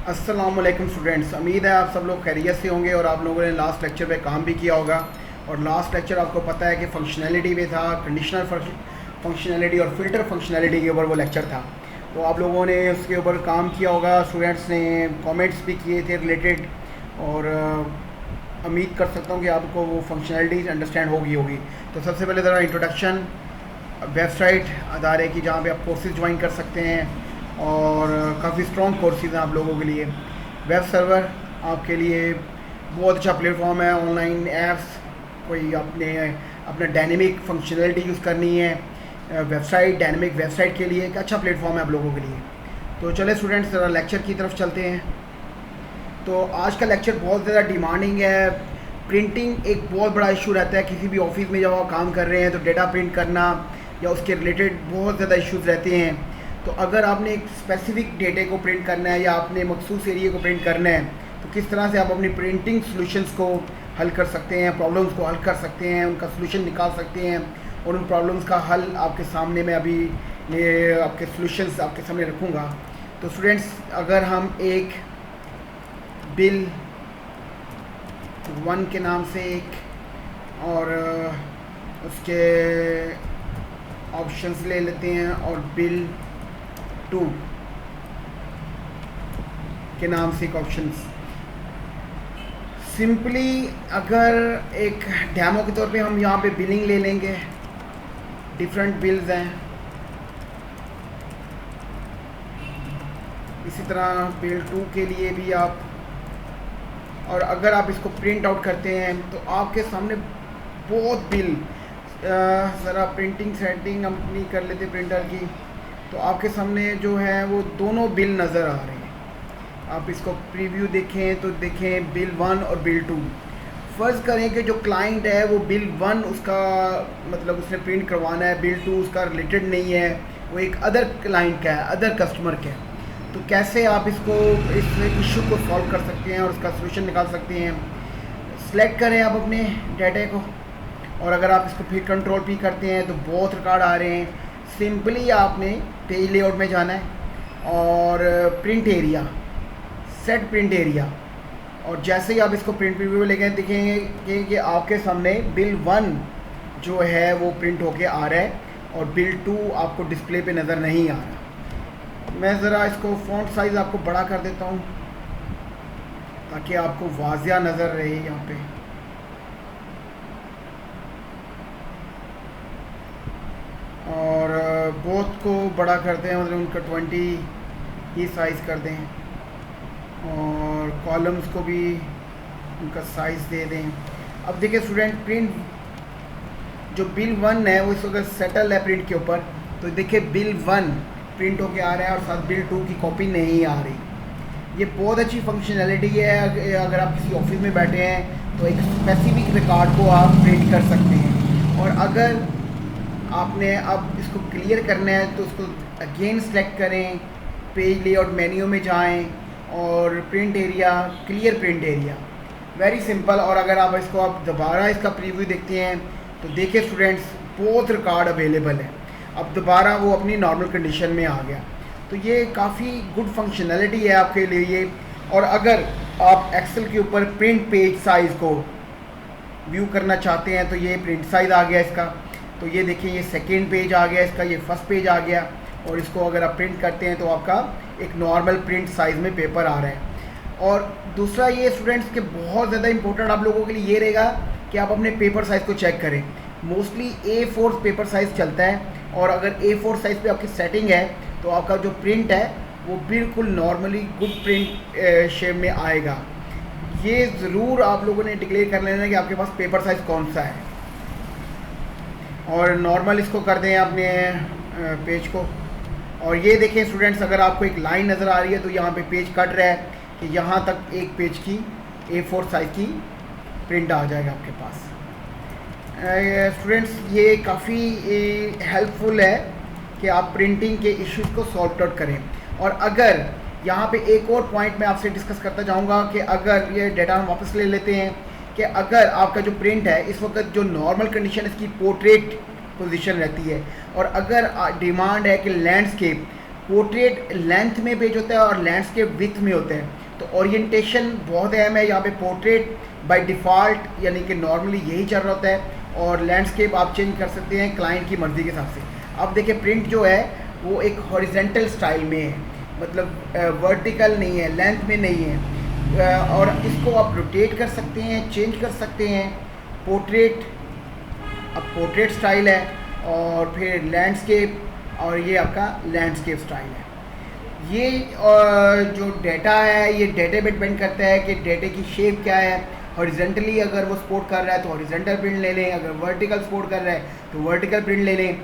अस्सलामुअलैकुम स्टूडेंट्स, उम्मीद है आप सब लोग खैरियत से होंगे और आप लोगों ने लास्ट लेक्चर पे काम भी किया होगा। और लास्ट लेक्चर आपको पता है कि फंक्शनैलिटी पे था, कंडीशनल फंक्शनैलिटी और फ़िल्टर फंक्शनैलिटी के ऊपर वो लेक्चर था। तो आप लोगों ने उसके ऊपर काम किया होगा, स्टूडेंट्स ने कमेंट्स भी किए थे रिलेटेड। और उम्मीद कर सकता हूँ कि आपको वो फंक्शनैलिटीज़ अंडरस्टैंड होगी। तो सबसे पहले ज़रा इंट्रोडक्शन, वेबसाइट अदारे की जहाँ पे आप कोर्सेज ज्वाइन कर सकते हैं और काफ़ी स्ट्रॉन्ग कोर्सेज हैं आप लोगों के लिए। वेब सर्वर आपके लिए बहुत अच्छा प्लेटफॉर्म है। ऑनलाइन ऐप्स, कोई अपना डायनेमिक फंक्शनलिटी यूज़ करनी है, वेबसाइट, डायनेमिक वेबसाइट के लिए एक अच्छा प्लेटफॉर्म है आप लोगों के लिए। तो चले स्टूडेंट्स, ज़रा लेक्चर की तरफ चलते हैं। तो आज का लेक्चर बहुत ज़्यादा डिमांडिंग है। प्रिंटिंग एक बहुत बड़ा इशू रहता है किसी भी ऑफिस में जब आप काम कर रहे हैं, तो डेटा प्रिंट करना या उसके रिलेटेड बहुत ज़्यादा इश्यूज़ रहते हैं। तो अगर आपने एक स्पेसिफिक डेटे को प्रिंट करना है या आपने मखसूस एरिया को प्रिंट करना है, तो किस तरह से आप अपनी प्रिंटिंग सॉल्यूशंस को हल कर सकते हैं, प्रॉब्लम्स को हल कर सकते हैं, उनका सॉल्यूशन निकाल सकते हैं। और उन प्रॉब्लम्स का हल आपके सामने मैं अभी ये आपके सॉल्यूशंस आपके सामने रखूँगा। तो स्टूडेंट्स, अगर हम एक बिल 1 के नाम से एक और उसके ऑप्शंस ले लेते हैं और बिल 2 के नाम से एक ऑप्शंस, सिंपली अगर एक डेमो के तौर पे हम यहाँ पे बिलिंग ले लेंगे। डिफरेंट बिल्स हैं, इसी तरह बिल 2 के लिए भी आप, और अगर आप इसको प्रिंट आउट करते हैं तो आपके सामने बहुत बिल, ज़रा प्रिंटिंग सेटिंग अपनी कर लेते प्रिंटर की, तो आपके सामने जो है वो दोनों बिल नज़र आ रहे हैं। आप इसको प्रीव्यू देखें तो देखें बिल 1 और बिल 2। फ़र्ज़ करें कि जो क्लाइंट है वो बिल 1 उसका मतलब उसने प्रिंट करवाना है, बिल 2 उसका रिलेटेड नहीं है, वो एक अदर क्लाइंट का है, अदर कस्टमर का है। तो कैसे आप इस इशू को सॉल्व कर सकते हैं और उसका सलूशन निकाल सकते हैं। सेलेक्ट करें आप अपने डाटा को, और अगर आप इसको फिर कंट्रोल पी करते हैं तो बहुत रिकॉर्ड आ रहे हैं। सिंपली आपने पेज लेआउट में जाना है और print area, set print area, और जैसे ही आप इसको प्रिंट प्रीव्यू लेके देखेंगे कि आपके सामने बिल 1 जो है वो प्रिंट होके आ रहा है और बिल 2 आपको डिस्प्ले पे नज़र नहीं आ रहा। मैं ज़रा इसको फ़ॉन्ट साइज़ आपको बड़ा कर देता हूँ ताकि आपको वाज़िया नज़र रहे यहाँ पे। और बोथ को बड़ा करते हैं, मतलब उनका 20 ही साइज़ कर दें, और कॉलम्स को भी उनका साइज़ दे दें। अब देखिए स्टूडेंट, प्रिंट जो बिल 1 है वो इस वक्त सेटल है प्रिंट के ऊपर। तो देखिए बिल 1 प्रिंट होके आ रहा है और साथ बिल 2 की कॉपी नहीं आ रही। ये बहुत अच्छी फंक्शनैलिटी है। अगर आप किसी ऑफिस में बैठे हैं तो एक स्पेसिफिक रिकॉर्ड को आप प्रिंट कर सकते हैं। और अगर आपने अब इसको क्लियर करना है तो उसको अगेन सेलेक्ट करें, पेज लेआउट मेन्यू में जाएं और print area, clear print area, very simple. और अगर आप इसको आप दोबारा इसका प्रीव्यू देखते हैं तो देखिए स्टूडेंट्स, बहुत रिकॉर्ड अवेलेबल है। अब दोबारा वो अपनी नॉर्मल कंडीशन में आ गया। तो ये काफ़ी गुड फंक्शनैलिटी है आपके लिए। और अगर आप एक्सेल के ऊपर प्रिंट पेज साइज़ को व्यू करना चाहते हैं तो ये प्रिंट साइज़ आ गया इसका। तो ये देखिए, ये सेकेंड पेज आ गया इसका, ये फर्स्ट पेज आ गया। और इसको अगर आप प्रिंट करते हैं तो आपका एक नॉर्मल प्रिंट साइज़ में पेपर आ रहा है। और दूसरा ये स्टूडेंट्स के बहुत ज़्यादा इंपॉर्टेंट आप लोगों के लिए ये रहेगा कि आप अपने पेपर साइज़ को चेक करें। मोस्टली A4 पेपर साइज़ चलता है, और अगर A4 साइज़ पे आपकी सेटिंग है तो आपका जो प्रिंट है वो बिल्कुल नॉर्मली गुड प्रिंट शेप में आएगा। ये ज़रूर आप लोगों ने डिक्लेयर कर लेना कि आपके पास पेपर साइज़ कौन सा है। और नॉर्मल इसको कर दें अपने पेज को। और ये देखें स्टूडेंट्स, अगर आपको एक लाइन नज़र आ रही है तो यहाँ पे पेज कट रहा है कि यहाँ तक एक पेज की A4 साइज़ की प्रिंट आ जाएगा आपके पास। स्टूडेंट्स, ये काफ़ी हेल्पफुल है कि आप प्रिंटिंग के इश्यूज़ को सॉल्व आउट करें। और अगर यहाँ पे एक और पॉइंट मैं आपसे डिस्कस करता जाऊँगा कि अगर ये डेटा हम वापस ले लेते हैं कि अगर आपका जो प्रिंट है इस वक्त जो नॉर्मल कंडीशन इसकी पोर्ट्रेट पोजीशन रहती है, और अगर डिमांड है कि लैंडस्केप पोर्ट्रेट लेंथ में पेज होता है और लैंडस्केप विथ में होता है। तो ओरिएंटेशन बहुत अहम है यहाँ पे। पोर्ट्रेट बाय डिफ़ॉल्ट यानी कि नॉर्मली यही चल रहा होता है, और लैंडस्केप आप चेंज कर सकते हैं क्लाइंट की मर्ज़ी के हिसाब से। अब देखिए प्रिंट जो है वो एक हॉरिजेंटल स्टाइल में है, मतलब वर्टिकल नहीं है, लेंथ में नहीं है, और इसको आप रोटेट कर सकते हैं, चेंज कर सकते हैं। पोर्ट्रेट, अब पोर्ट्रेट स्टाइल है, और फिर लैंडस्केप, और ये आपका लैंडस्केप स्टाइल है। ये जो डेटा है ये डेटे पे डिपेंड करता है कि डेटे की शेप क्या है। हॉरिजेंटली अगर वो सपोर्ट कर रहा है तो हॉरिजेंटल प्रिंट ले लें, अगर वर्टिकल सपोर्ट कर रहा है तो वर्टिकल प्रिंट ले लें।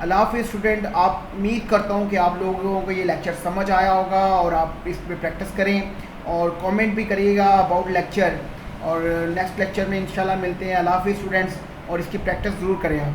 अल्लाह हाफ़िज़ स्टूडेंट, आप उम्मीद करता हूँ कि आप लोगों को ये लेक्चर समझ आया होगा और आप इस पर प्रैक्टिस करें और कमेंट भी करिएगा अबाउट लेक्चर, और नेक्स्ट लेक्चर में इंशाल्लाह मिलते हैं। अल्लाह हाफ़िज़ स्टूडेंट्स, और इसकी प्रैक्टिस ज़रूर करें आप।